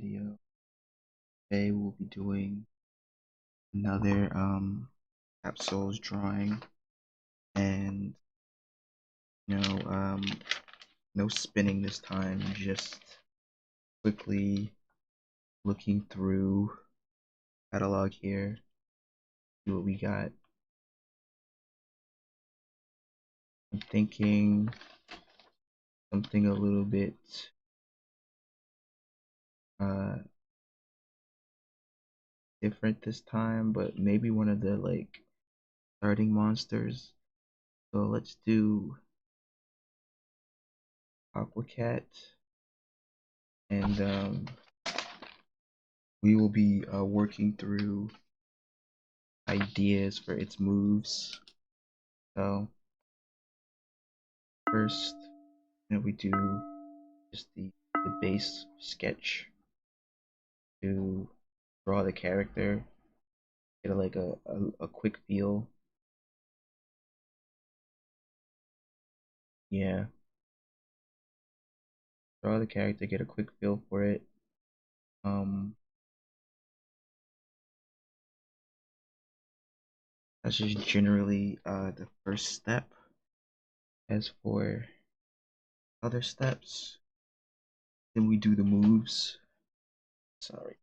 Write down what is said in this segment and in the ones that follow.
video. Today we'll be doing another Capsouls drawing, and you know um no spinning this time, just quickly looking through catalog here, see what we got. I'm thinking something a little bit uh different this time, but maybe one of the starting monsters. So let's do Aquacat, and we will be working through ideas for its moves. So first, we do just the base sketch to draw the character, get a quick feel. Yeah, draw the character, get a quick feel for it. Um, that's just generally the first step. As for other steps, then we do the moves. Sorry.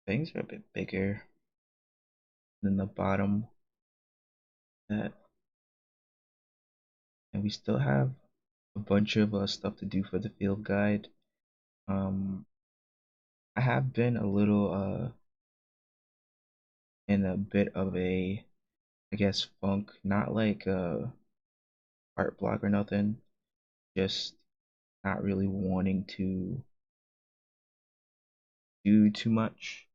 Things are a bit bigger than the bottom. That, and we still have a bunch of stuff to do for the field guide. I have been a little in a bit of a, I guess, funk, not like art block or nothing, just not really wanting to do too much.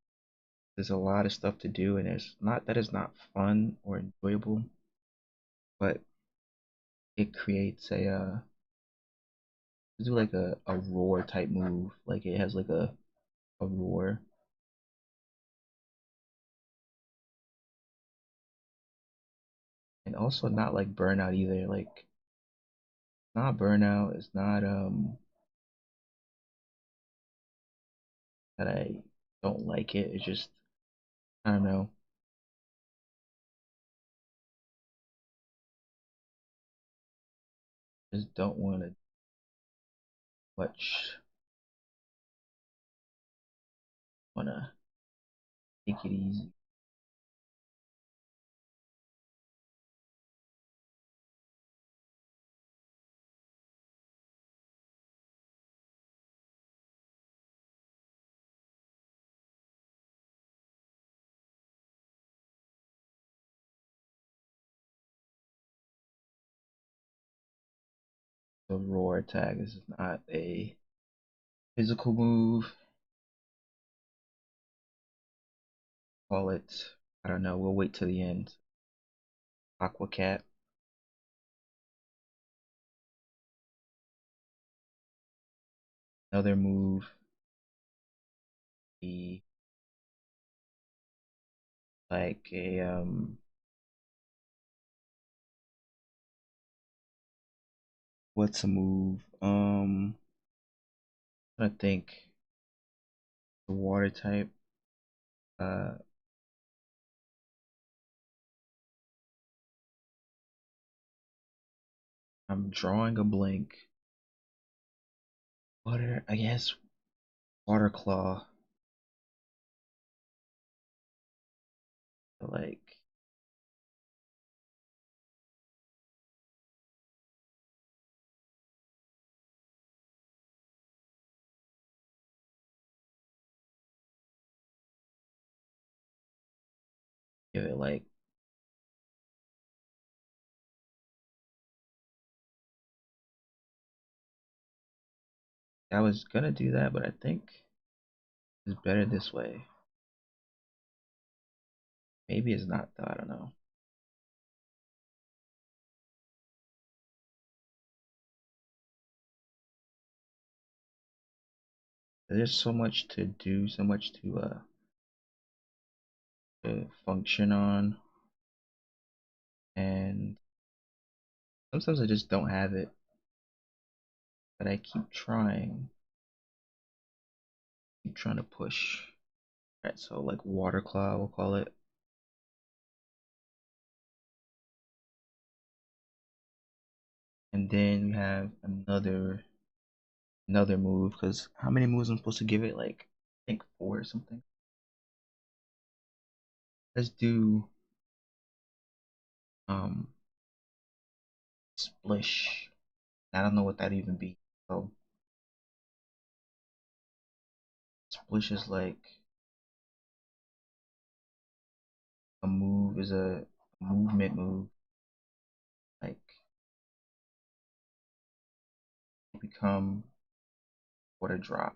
There's a lot of stuff to do, and it's not that it's not fun or enjoyable, but it creates do like a roar type move. Like it has like a roar. And also not like burnout either. Like not burnout, it's not that I don't like it. It's just, I don't know. Just don't want to much. Want to take it easy. The roar attack is not a physical move. Call it, I don't know. We'll wait till the end. Aquacat. Another move. Be like a what's a move? I think the water type. Uh, I'm drawing a blank. Water, I guess. Water claw. Like give it like I was gonna do that, but I think it's better this way. Maybe it's not though. I don't know. There's so much to do, so much to to function on, and sometimes I just don't have it, but I keep trying to push. Right, so like water cloud, we'll call it. And then we have another move, because how many moves I'm supposed to give it? Like I think 4 or something. Let's do um splish. I don't know what that even be. So splish is like a movement move. Like you become water drop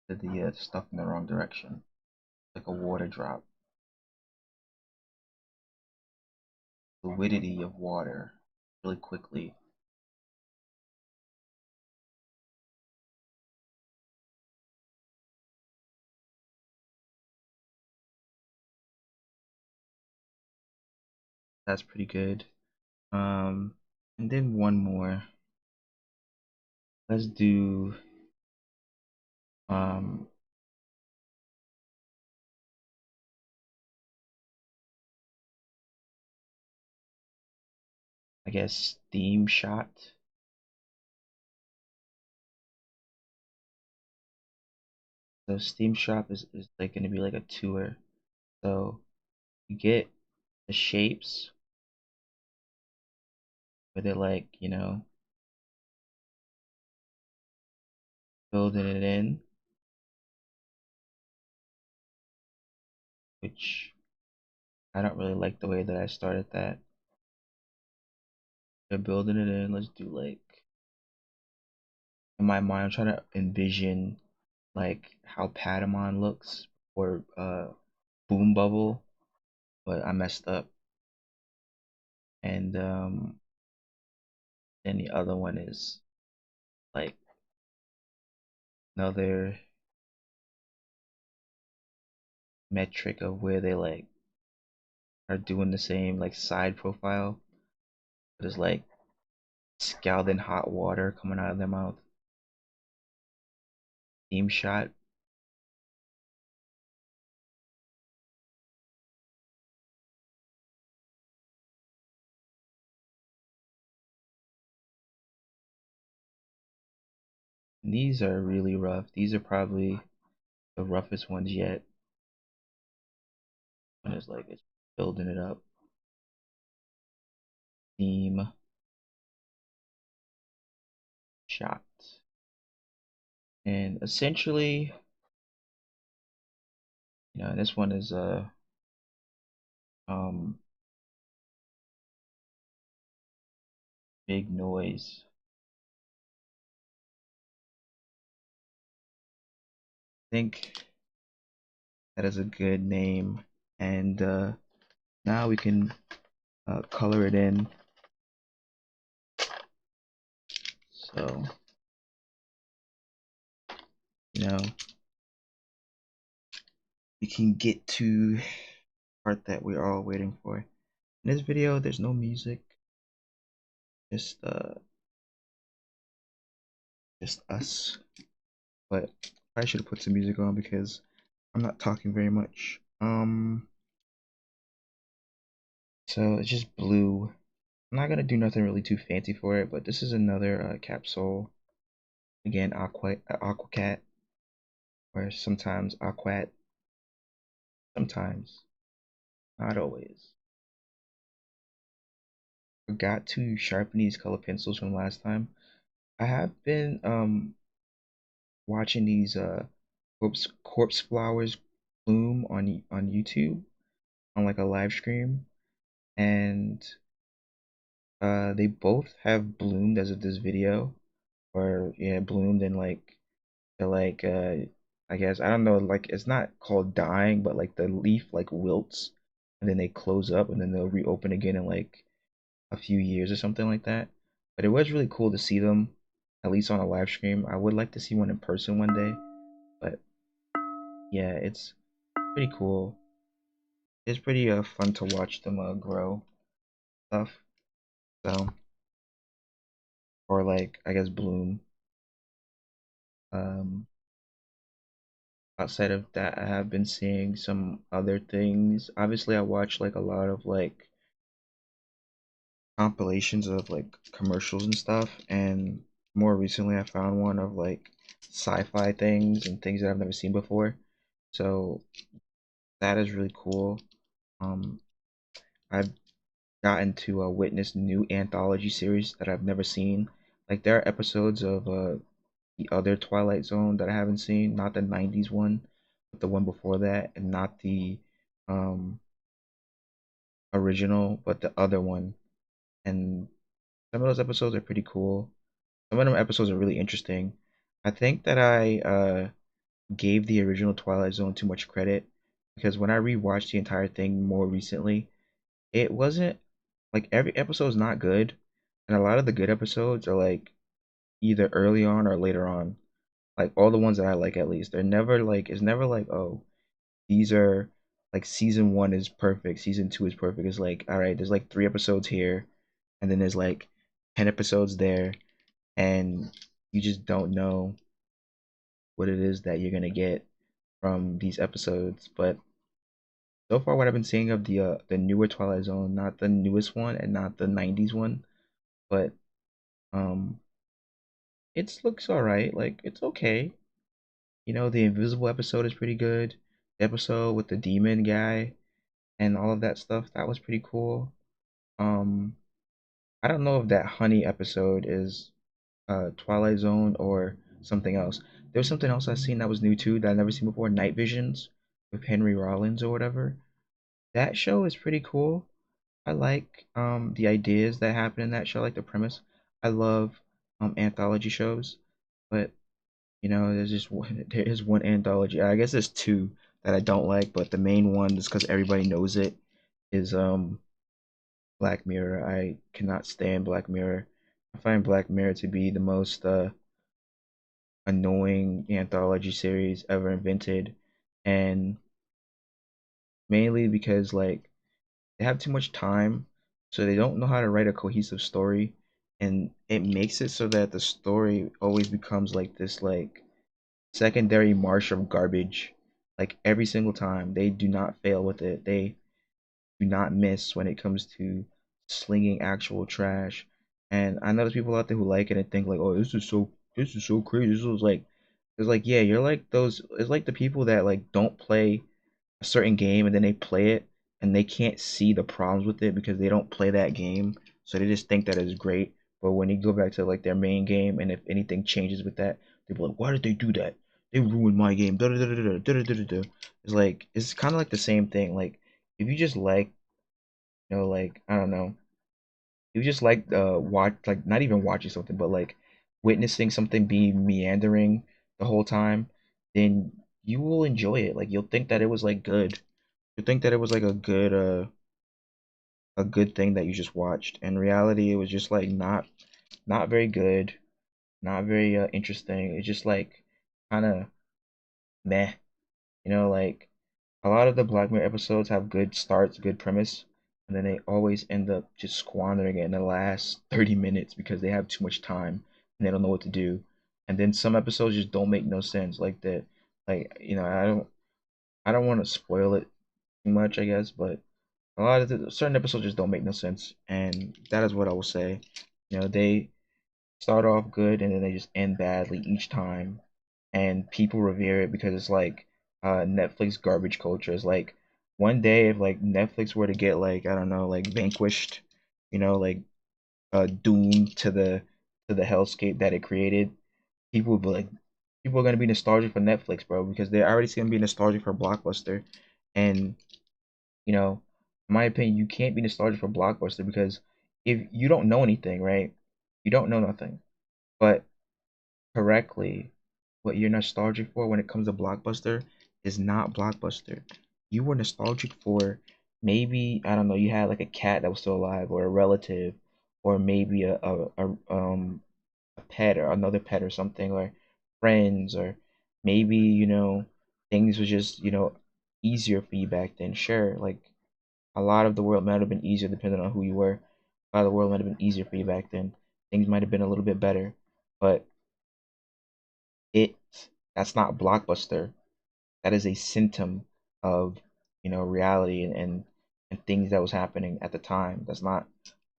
to the stuff in the wrong direction. Like a water drop. Fluidity of water really quickly. That's pretty good. Um, and then one more. Let's do um I guess steam shot. So steam shot is like gonna be like a tour. So you get the shapes where they're like, building it in, which I don't really like the way that I started that. They're building it in. Let's do like in my mind, I'm trying to envision like how Patamon looks or Boom Bubble, but I messed up. And then the other one is like another metric of where they like are doing the same like side profile, but it's like scalding hot water coming out of their mouth. Steam shot. And these are really rough. These are probably the roughest ones yet. When it's like it's building it up. Steam shot. And essentially, this one is um big noise. I think that is a good name. And now we can color it in. So, you know, we can get to the part that we're all waiting for. In this video, there's no music, just just us. But I should have put some music on because I'm not talking very much. So it's just blue. I'm not gonna do nothing really too fancy for it, but this is another capsule. Again, Aquacat, or sometimes Aquat, sometimes, not always. Forgot to sharpen these color pencils from last time. I have been watching these corpse flowers bloom on YouTube on like a live stream, and they both have bloomed as of this video, or yeah, bloomed, and like they're like I guess I don't know, like it's not called dying, but like the leaf like wilts and then they close up and then they'll reopen again in like a few years or something like that. But it was really cool to see them, at least on a live stream. I would like to see one in person one day, but yeah, it's pretty cool. It's pretty fun to watch them grow stuff. So, or like I guess bloom. Um, Outside of that, I have been seeing some other things. Obviously, I watch like a lot of like compilations of like commercials and stuff, and more recently, I found one of like sci-fi things and things that I've never seen before. So that is really cool. Um, I've gotten to witness new anthology series that I've never seen. Like there are episodes of the other Twilight Zone that I haven't seen, not the '90s one, but the one before that, and not the um original, but the other one. And some of those episodes are pretty cool. Some of them episodes are really interesting. I think that I gave the original Twilight Zone too much credit because when I rewatched the entire thing more recently, it wasn't like every episode is not good, and a lot of the good episodes are like either early on or later on. Like all the ones that I like at least, they're never like it's never like, oh, these are like season one is perfect, season two is perfect. It's like, all right, there's like 3 episodes here, and then there's like 10 episodes there, and you just don't know what it is that you're gonna get from these episodes. But so far, what I've been seeing of the newer Twilight Zone, not the newest one and not the '90s one, but um, it looks all right. Like it's okay. You know, the Invisible episode is pretty good. The episode with the demon guy and all of that stuff, that was pretty cool. Um, I don't know if that Honey episode is Twilight Zone or something else. There was something else I seen that was new too that I've never seen before, Night Visions with Henry Rollins or whatever. That show is pretty cool. I like the ideas that happen in that show, like the premise. I love anthology shows, but you know, there's just one, there is one anthology. I guess there's two that I don't like, but the main one, just because everybody knows it, is Black Mirror. I cannot stand Black Mirror. I find Black Mirror to be the most annoying anthology series ever invented, and mainly because like they have too much time, so they don't know how to write a cohesive story, and it makes it so that the story always becomes like this like secondary marsh of garbage. Like every single time, they do not fail with it. They do not miss when it comes to slinging actual trash. And I know there's people out there who like it and think like, oh, this is so crazy. This was like, it's like, yeah, you're like those. It's like the people that like don't play a certain game and then they play it and they can't see the problems with it because they don't play that game. So they just think that it's great. But when you go back to like their main game and if anything changes with that, they'll be like, why did they do that? They ruined my game. Da, da, da, da, da, da, da, da, da. It's like it's kind of like the same thing. Like if you just like, you know, like I don't know, if you just like watch like not even watching something, but like witnessing something be meandering the whole time, then you will enjoy it. Like you'll think that it was like good. You think that it was like a good thing that you just watched. In reality, it was just like not very good, not very interesting. It's just like kind of meh. You know, like a lot of the Black Mirror episodes have good starts, good premise, and then they always end up just squandering it in the last 30 minutes because they have too much time and they don't know what to do. And then some episodes just don't make no sense. Like that, like you know, I don't want to spoil it too much, I guess, but a lot of certain episodes just don't make no sense, and that is what I will say. You know, they start off good and then they just end badly each time, and people revere it because it's like Netflix garbage culture. It's like one day if like Netflix were to get like I don't know like vanquished, you know, like doomed to the hellscape that it created, people would be like people are gonna be nostalgic for Netflix, bro, because they're already gonna be nostalgic for Blockbuster, and you know, in my opinion, you can't be nostalgic for Blockbuster because if you don't know anything, right? You don't know nothing. But correctly, what you're nostalgic for when it comes to Blockbuster is not Blockbuster. You were nostalgic for maybe, I don't know, you had like a cat that was still alive or a relative or maybe a pet or another pet or something or friends or maybe, you know, things was just, easier for you back then. Sure, like a lot of the world might have been easier depending on who you were. A lot of the world might have been easier for you back then. Things might have been a little bit better, but it that's not Blockbuster. That is a symptom of, reality and things that was happening at the time. That's not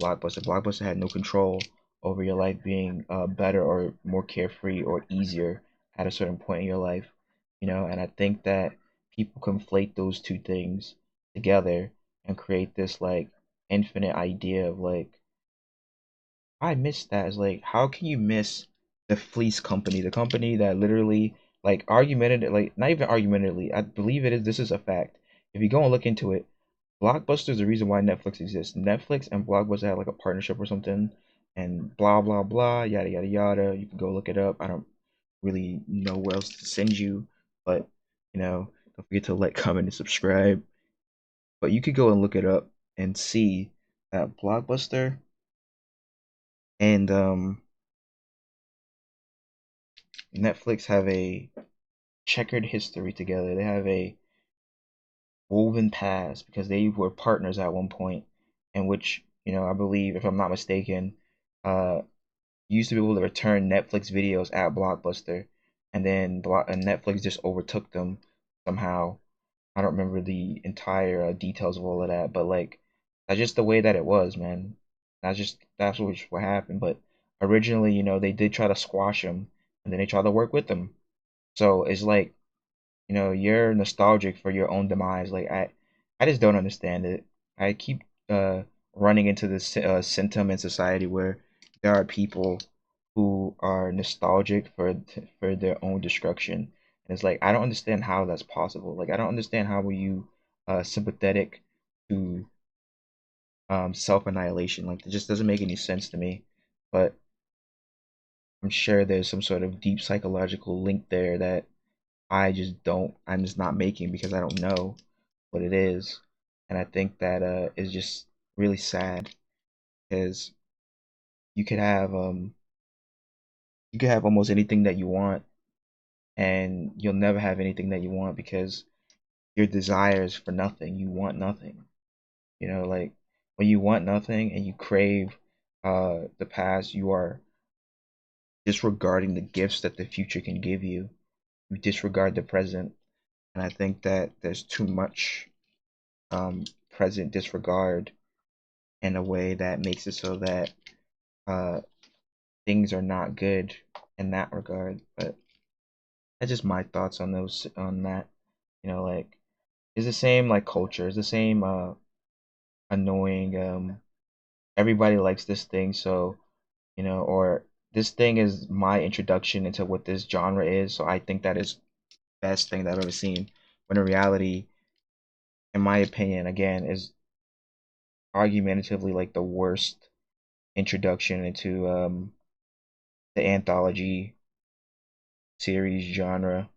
Blockbuster. Blockbuster had no control over your life being better or more carefree or easier at a certain point in your life, and I think that people conflate those two things together and create this like infinite idea of like I miss that. It's like, how can you miss the fleece company, the company that literally, like, argumentative, like, not even argumentatively, I believe it is, this is a fact. If you go and look into it, Blockbuster is the reason why Netflix exists. Netflix and Blockbuster had like a partnership or something, and blah, blah, blah, yada, yada, yada. You can go look it up. I don't really know where else to send you, but, don't forget to like, comment, and subscribe. But you could go and look it up and see that Blockbuster and Netflix have a checkered history together. They have a woven past because they were partners at one point, in which, I believe, if I'm not mistaken, uh, you used to be able to return Netflix videos at Blockbuster, and then Netflix just overtook them somehow. I don't remember the entire details of all of that, but like that's just the way that it was, man. That's what happened. But originally, they did try to squash them, and then they tried to work with them. So it's like, you're nostalgic for your own demise. Like I just don't understand it. I keep running into this symptom in society where there are people who are nostalgic for their own destruction, and it's like I don't understand how that's possible. Like I don't understand how were you sympathetic to self annihilation. Like it just doesn't make any sense to me. But I'm sure there's some sort of deep psychological link there that I'm just not making because I don't know what it is. And I think that is just really sad because you could have um you could have almost anything that you want and you'll never have anything that you want because your desires for nothing. You want nothing. Like when you want nothing and you crave the past, you are disregarding the gifts that the future can give you. You disregard the present. And I think that there's too much present disregard in a way that makes it so that uh, things are not good in that regard. But that's just my thoughts on those on that. Like it's the same like culture. It's the same annoying. Everybody likes this thing, so or this thing is my introduction into what this genre is. So I think that is best thing that I've ever seen. When in reality, in my opinion, again, is argumentatively like the worst introduction into the anthology series genre.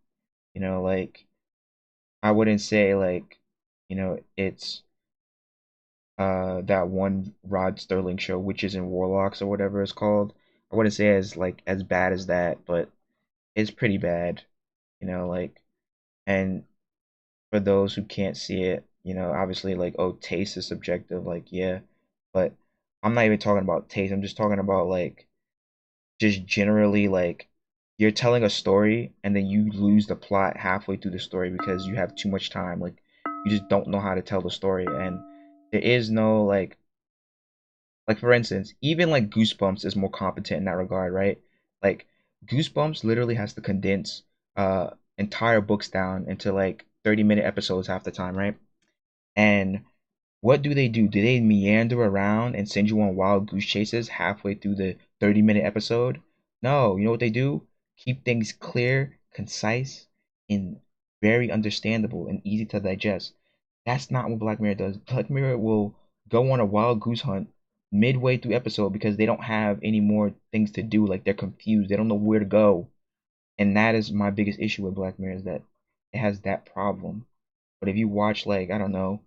Like I wouldn't say like, it's that one Rod Sterling show, Witches and Warlocks or whatever it's called. I wouldn't say as like as bad as that, but it's pretty bad. Like and for those who can't see it, obviously like oh taste is subjective, like yeah, but I'm not even talking about taste. I'm just talking about like just generally like you're telling a story and then you lose the plot halfway through the story because you have too much time. Like you just don't know how to tell the story and there is no like for instance, even like Goosebumps is more competent in that regard, right? Like Goosebumps literally has to condense entire books down into like 30-minute episodes half the time, right? And what do? Do they meander around and send you on wild goose chases halfway through the 30-minute episode? No, you know what they do? Keep things clear, concise, and very understandable and easy to digest. That's not what Black Mirror does. Black Mirror will go on a wild goose hunt midway through episode because they don't have any more things to do. Like they're confused. They don't know where to go. And that is my biggest issue with Black Mirror is that it has that problem. But if you watch like, I don't know,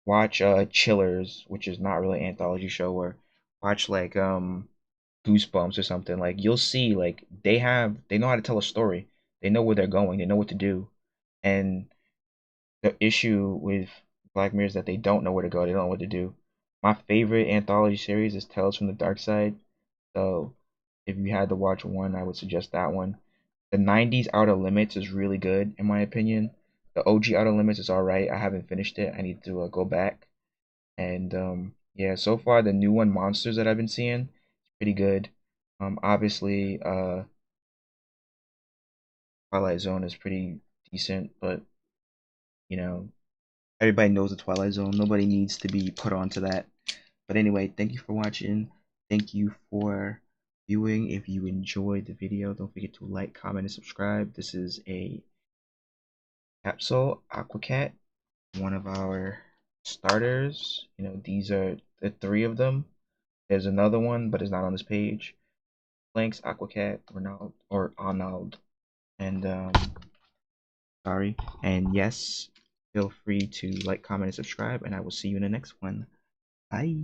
watch Chillers, which is not really an anthology show, or watch like Goosebumps or something, like you'll see like they know how to tell a story. They know where they're going, they know what to do. And the issue with Black Mirror is that they don't know where to go. They don't know what to do. My favorite anthology series is Tales from the Dark Side. So if you had to watch one, I would suggest that one. The 90s Outer Limits is really good, in my opinion. The OG Outer Limits is alright. I haven't finished it. I need to go back. And yeah, so far the new one, Monsters, that I've been seeing, is pretty good. Obviously, Twilight Zone is pretty decent, but you know, everybody knows the Twilight Zone. Nobody needs to be put onto that. But anyway, thank you for watching. Thank you for viewing. If you enjoyed the video, don't forget to like, comment, and subscribe. This is a Capsule Aquacat, one of our starters. These are the three of them. There's another one, but it's not on this page. Blanks, Aquacat, Ronald, or Arnold, and sorry. And yes, feel free to like, comment, and subscribe, and I will see you in the next one. Bye.